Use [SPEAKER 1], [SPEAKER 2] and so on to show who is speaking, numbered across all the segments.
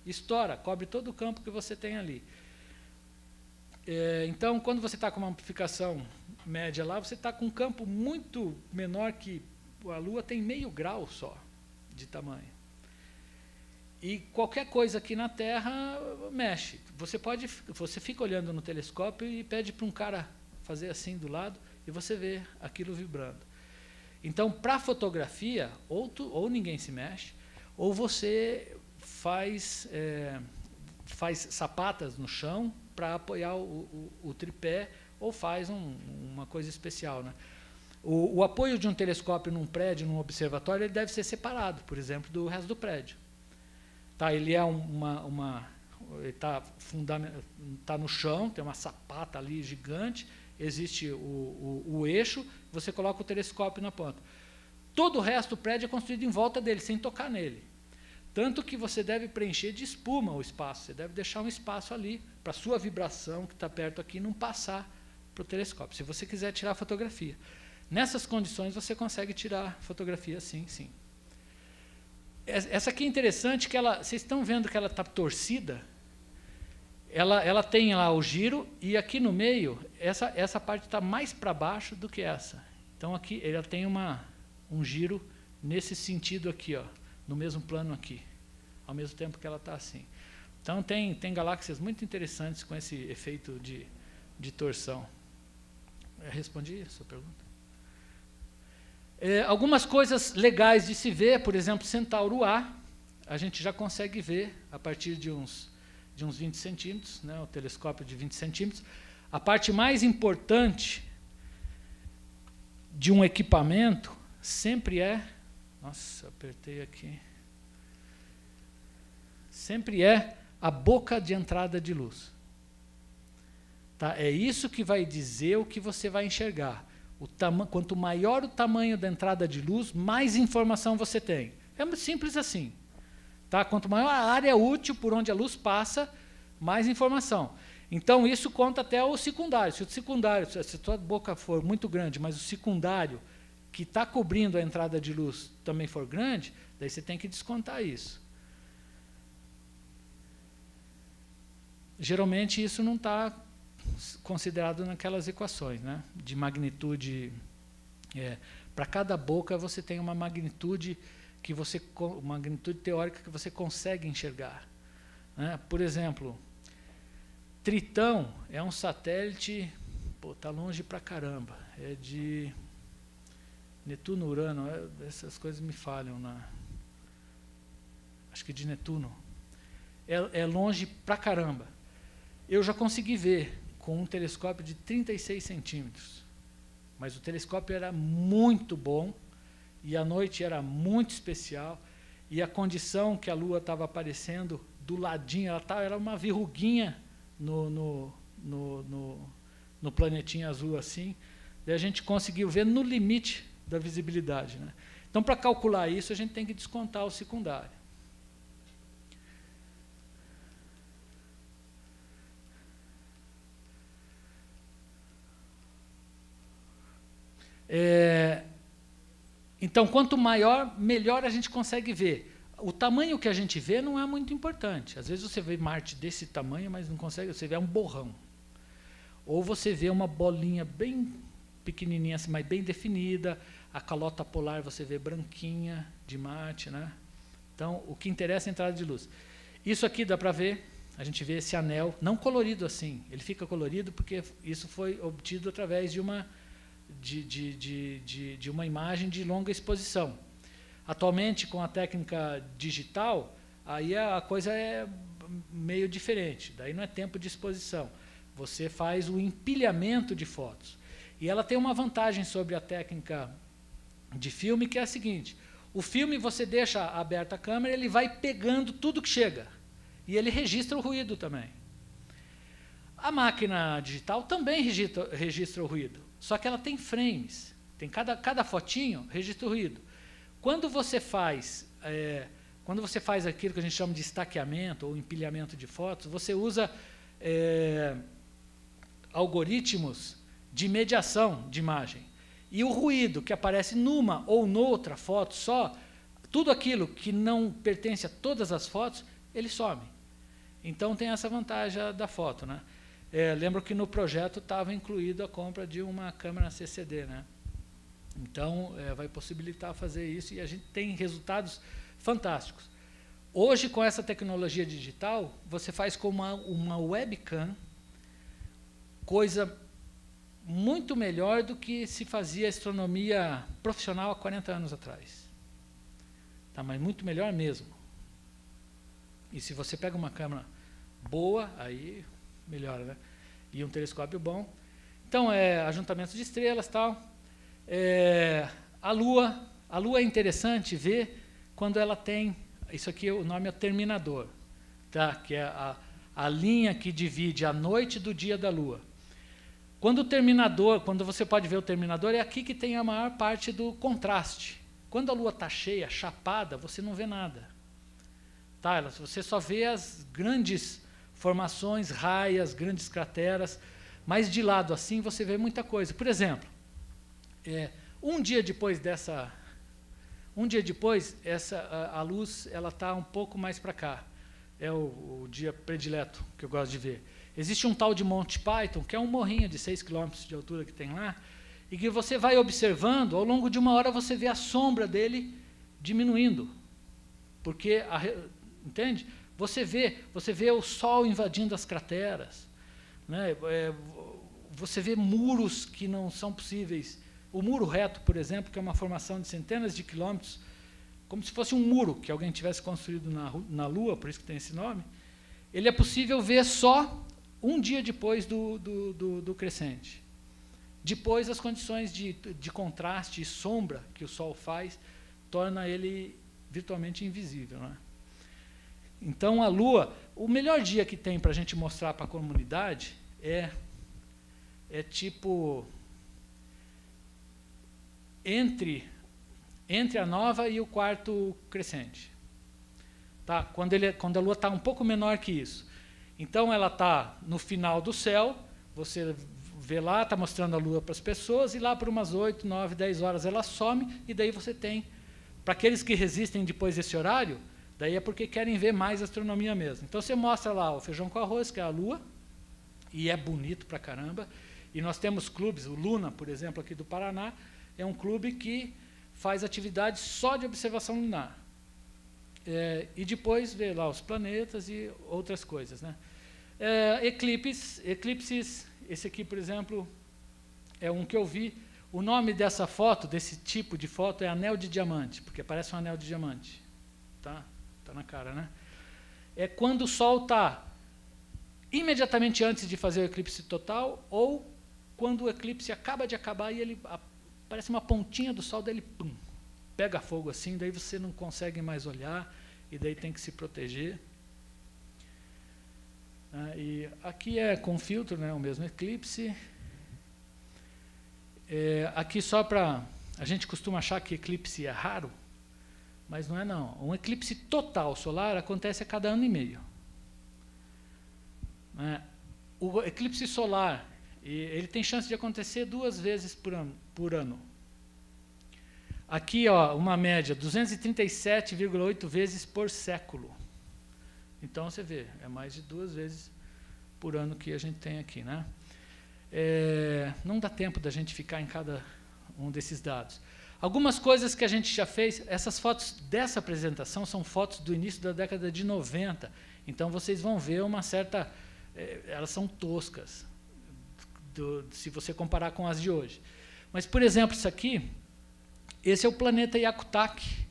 [SPEAKER 1] estoura, cobre todo o campo que você tem ali. Então, quando você está com uma amplificação média lá, você está com um campo muito menor que a Lua, tem meio grau só de tamanho. E qualquer coisa aqui na Terra mexe. Você fica olhando no telescópio e pede para um cara fazer assim do lado e você vê aquilo vibrando. Então, para fotografia, ou ninguém se mexe, ou você faz sapatas no chão para apoiar o tripé, ou faz uma coisa especial, né? O apoio de um telescópio num prédio, num observatório, ele deve ser separado, por exemplo, do resto do prédio. Tá, ele é ele tá no chão, tem uma sapata ali gigante, existe o eixo, você coloca o telescópio na ponta. Todo o resto do prédio é construído em volta dele, sem tocar nele. Tanto que você deve preencher de espuma o espaço, você deve deixar um espaço ali para a sua vibração, que está perto aqui, não passar para o telescópio, se você quiser tirar fotografia. Nessas condições, você consegue tirar fotografia, sim, sim. Essa aqui é interessante, que vocês estão vendo que ela está torcida? Ela tem lá o giro, e aqui no meio, essa parte está mais para baixo do que essa. Então, aqui ela tem um giro nesse sentido aqui, ó, no mesmo plano aqui, ao mesmo tempo que ela está assim. Então, tem galáxias muito interessantes com esse efeito de torção. Respondi a sua pergunta? Algumas coisas legais de se ver, por exemplo, Centauro A, a gente já consegue ver a partir de uns 20 centímetros, né, o telescópio de 20 centímetros. A parte mais importante de um equipamento sempre nossa, apertei aqui, sempre é a boca de entrada de luz. Tá? É isso que vai dizer o que você vai enxergar. Quanto maior o tamanho da entrada de luz, mais informação você tem. É simples assim. Tá? Quanto maior a área útil por onde a luz passa, mais informação. Então, isso conta até o secundário. Se a sua boca for muito grande, mas o secundário que está cobrindo a entrada de luz também for grande, daí você tem que descontar isso. Geralmente, isso não está considerado naquelas equações, né, de magnitude. Para cada boca você tem uma magnitude magnitude teórica que você consegue enxergar, né? Por exemplo, Tritão é um satélite, está longe pra caramba, é de Netuno, Urano, essas coisas me falham, acho que de Netuno, é longe pra caramba. Eu já consegui ver com um telescópio de 36 centímetros, mas o telescópio era muito bom, e a noite era muito especial, e a condição que a Lua estava aparecendo do ladinho, era uma verruguinha no planetinha azul assim, e a gente conseguiu ver no limite da visibilidade, né? Então, para calcular isso, a gente tem que descontar o secundário. Então, quanto maior, melhor a gente consegue ver. O tamanho que a gente vê não é muito importante. Às vezes você vê Marte desse tamanho, mas não consegue, você vê um borrão. Ou você vê uma bolinha bem pequenininha, assim, mas bem definida, a calota polar você vê branquinha de Marte, né? Então, o que interessa é a entrada de luz. Isso aqui dá para ver, a gente vê esse anel, não colorido assim, ele fica colorido porque isso foi obtido através de uma imagem de longa exposição. Atualmente, com a técnica digital, aí a coisa é meio diferente, daí não é tempo de exposição, você faz o empilhamento de fotos. E ela tem uma vantagem sobre a técnica de filme, que é a seguinte: o filme você deixa aberta a câmera, ele vai pegando tudo que chega, e ele registra o ruído também. A máquina digital também registra o ruído, só que ela tem frames, tem cada fotinho registra o ruído. Quando você faz aquilo que a gente chama de estaqueamento ou empilhamento de fotos, você usa algoritmos de mediação de imagem. E o ruído que aparece numa ou noutra foto só, tudo aquilo que não pertence a todas as fotos, ele some. Então tem essa vantagem da foto, né? Lembro que no projeto estava incluído a compra de uma câmera CCD, né? Então vai possibilitar fazer isso, e a gente tem resultados fantásticos. Hoje, com essa tecnologia digital, você faz com uma webcam coisa muito melhor do que se fazia astronomia profissional há 40 anos atrás. Tá, mas muito melhor mesmo. E se você pega uma câmera boa, aí melhora, né? E um telescópio bom. Então, ajuntamento de estrelas, tal. A Lua é interessante ver quando ela tem, isso aqui o nome é terminador, tá? Que é a linha que divide a noite do dia da Lua. Quando você pode ver o terminador, é aqui que tem a maior parte do contraste. Quando a Lua está cheia, chapada, você não vê nada. Tá? Você só vê as grandes formações, raias, grandes crateras, mas de lado assim você vê muita coisa. Por exemplo, um dia depois, a luz está um pouco mais para cá. É o dia predileto que eu gosto de ver. Existe um tal de Monte Python, que é um morrinho de 6 km de altura que tem lá, e que você vai observando, ao longo de uma hora você vê a sombra dele diminuindo. Porque, entende? Você vê o Sol invadindo as crateras, né? Você vê muros que não são possíveis. O muro reto, por exemplo, que é uma formação de centenas de quilômetros, como se fosse um muro que alguém tivesse construído na Lua, por isso que tem esse nome, ele é possível ver só um dia depois do crescente. Depois, as condições de contraste e sombra que o Sol faz torna ele virtualmente invisível, né? Então, a Lua, o melhor dia que tem para a gente mostrar para a comunidade é tipo entre a nova e o quarto crescente. Tá? Quando a Lua está um pouco menor que isso. Então, ela está no final do céu, você vê lá, está mostrando a Lua para as pessoas, e lá por umas 8, 9, 10 horas ela some, e daí você tem, para aqueles que resistem depois desse horário, daí é porque querem ver mais astronomia mesmo. Então, você mostra lá o feijão com arroz, que é a Lua, e é bonito pra caramba, e nós temos clubes, o Luna, por exemplo, aqui do Paraná, é um clube que faz atividade só de observação lunar. E depois vê lá os planetas e outras coisas, né? Eclipses, esse aqui, por exemplo, é um que eu vi. O nome dessa foto, desse tipo de foto, é anel de diamante, porque parece um anel de diamante. Tá na cara, né? É quando o Sol está imediatamente antes de fazer o eclipse total, ou quando o eclipse acaba de acabar e ele parece uma pontinha do Sol, daí ele pum, pega fogo assim, daí você não consegue mais olhar, e daí tem que se proteger. E aqui é com filtro, né, o mesmo eclipse. Aqui só para... A gente costuma achar que eclipse é raro, mas não é não. Um eclipse total solar acontece a cada ano e meio. O eclipse solar, ele tem chance de acontecer 2 vezes por ano. Aqui, ó, uma média, 237,8 vezes por século. Então, você vê, é mais de 2 vezes por ano que a gente tem aqui, né? Não dá tempo da gente ficar em cada um desses dados. Algumas coisas que a gente já fez, essas fotos dessa apresentação são fotos do início da década de 90, então vocês vão ver uma certa... elas são toscas, se você comparar com as de hoje. Mas, por exemplo, isso aqui, esse é o planeta Hyakutake,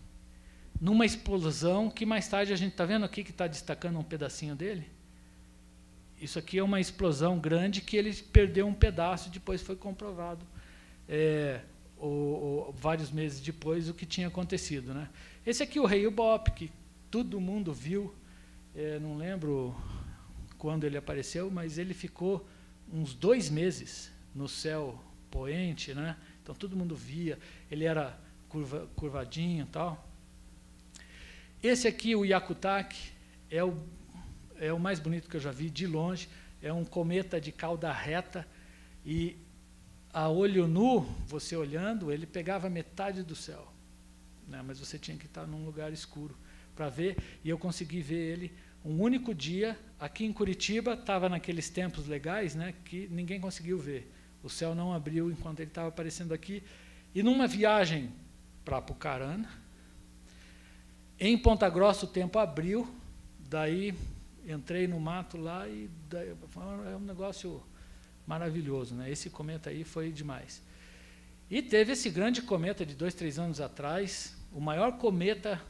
[SPEAKER 1] numa explosão que mais tarde a gente está vendo aqui que está destacando um pedacinho dele. Isso aqui é uma explosão grande que ele perdeu um pedaço e depois foi comprovado, vários meses depois, o que tinha acontecido, né? Esse aqui é o Hale-Bopp, que todo mundo viu, não lembro quando ele apareceu, mas ele ficou uns 2 meses no céu poente, né? Então todo mundo via, ele era curvadinho e tal. Esse aqui, o Hyakutake, é o mais bonito que eu já vi de longe, é um cometa de cauda reta, e a olho nu, você olhando, ele pegava metade do céu, né? Mas você tinha que estar num lugar escuro para ver, e eu consegui ver ele um único dia, aqui em Curitiba, estava naqueles tempos legais, né, que ninguém conseguiu ver. O céu não abriu enquanto ele estava aparecendo aqui. E numa viagem para Apucarana, em Ponta Grossa o tempo abriu, daí entrei no mato lá e daí, é um negócio maravilhoso, né? Esse cometa aí foi demais. E teve esse grande cometa de 2, 3 anos atrás, o maior cometa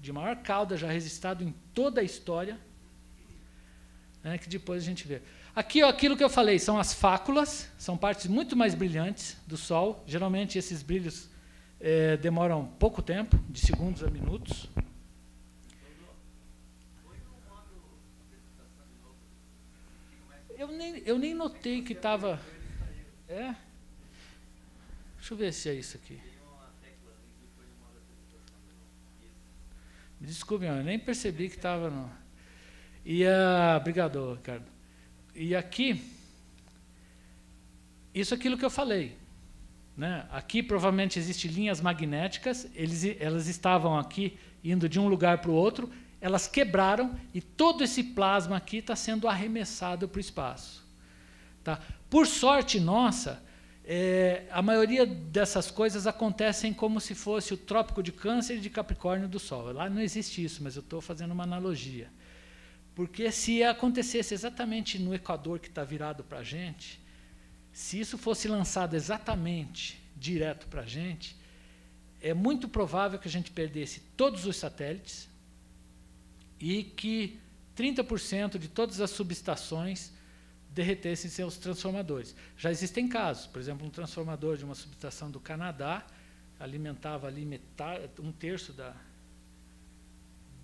[SPEAKER 1] de maior cauda já registrado em toda a história, né, que depois a gente vê. Aqui, ó, aquilo que eu falei, são as fáculas, são partes muito mais brilhantes do Sol. Geralmente esses brilhos demoram pouco tempo, de segundos a minutos. Eu nem notei que estava... É? Deixa eu ver se é isso aqui. Me desculpe, eu nem percebi que estava no... Obrigado, Ricardo. E aqui, isso é aquilo que eu falei, né? Aqui provavelmente existem linhas magnéticas, elas estavam aqui indo de um lugar para o outro, elas quebraram e todo esse plasma aqui está sendo arremessado para o espaço. Tá? Por sorte nossa, a maioria dessas coisas acontecem como se fosse o Trópico de Câncer e de Capricórnio do Sol. Lá não existe isso, mas eu estou fazendo uma analogia. Porque se acontecesse exatamente no Equador, que está virado para a gente, se isso fosse lançado exatamente direto para a gente, é muito provável que a gente perdesse todos os satélites e que 30% de todas as subestações derretessem seus transformadores. Já existem casos, por exemplo, um transformador de uma subestação do Canadá alimentava ali metade, 1/3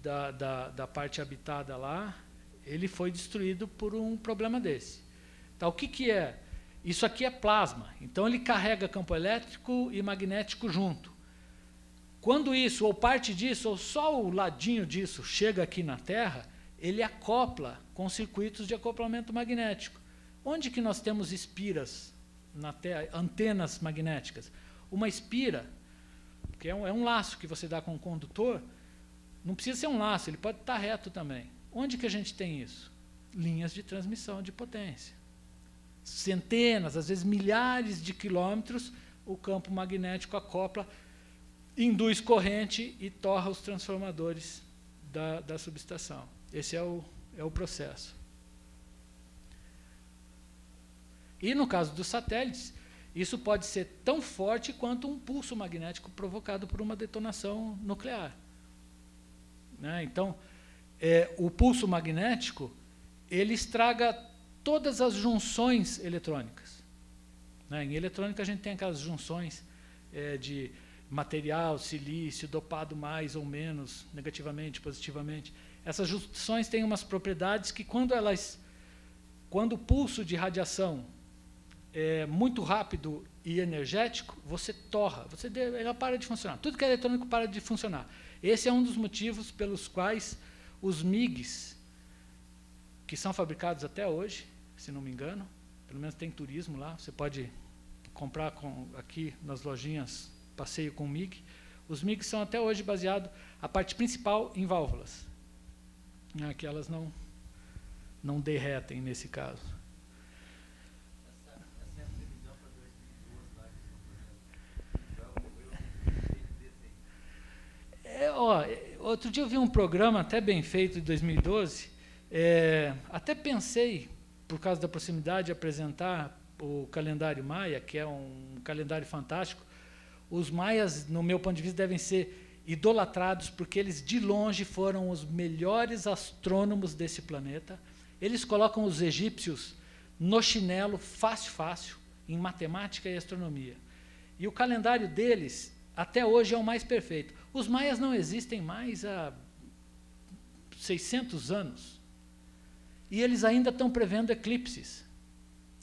[SPEAKER 1] da parte habitada lá, ele foi destruído por um problema desse. Então, o que é? Isso aqui é plasma, então ele carrega campo elétrico e magnético junto. Quando isso, ou parte disso, ou só o ladinho disso chega aqui na Terra, ele acopla com circuitos de acoplamento magnético. Onde que nós temos espiras na Terra, antenas magnéticas? Uma espira, que é um laço que você dá com um condutor, não precisa ser um laço, ele pode estar reto também. Onde que a gente tem isso? Linhas de transmissão de potência. Centenas, às vezes milhares de quilômetros, o campo magnético acopla, induz corrente e torra os transformadores da subestação. Esse é o processo. E no caso dos satélites, isso pode ser tão forte quanto um pulso magnético provocado por uma detonação nuclear. Né? Então, o pulso magnético, ele estraga todas as junções eletrônicas. Né? Em eletrônica a gente tem aquelas junções de material, silício, dopado mais ou menos, negativamente, positivamente. Essas junções têm umas propriedades que quando o pulso de radiação é muito rápido e energético, você torra, ela para de funcionar. Tudo que é eletrônico para de funcionar. Esse é um dos motivos pelos quais os MIGs, que são fabricados até hoje, se não me engano, pelo menos tem turismo lá, você pode comprar aqui nas lojinhas passeio com MIG. Os MIGs são até hoje baseados, a parte principal, em válvulas, né, que elas não derretem nesse caso. Outro dia eu vi um programa até bem feito de 2012, até pensei, por causa da proximidade, apresentar o calendário maia, que é um calendário fantástico. Os maias, no meu ponto de vista, devem ser idolatrados, porque eles, de longe, foram os melhores astrônomos desse planeta. Eles colocam os egípcios no chinelo, fácil, em matemática e astronomia. E o calendário deles, até hoje, é o mais perfeito. Os maias não existem mais há 600 anos. E eles ainda estão prevendo eclipses.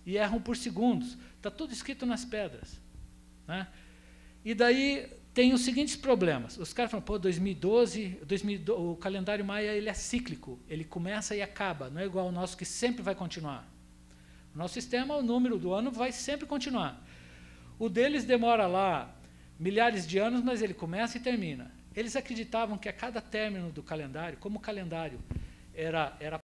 [SPEAKER 1] E erram por segundos. Está tudo escrito nas pedras. Né? E daí tem os seguintes problemas. Os caras falam, pô, 2012, o calendário maia ele é cíclico. Ele começa e acaba. Não é igual ao nosso, que sempre vai continuar. O nosso sistema, o número do ano vai sempre continuar. O deles demora lá milhares de anos, mas ele começa e termina. Eles acreditavam que a cada término do calendário, como o calendário era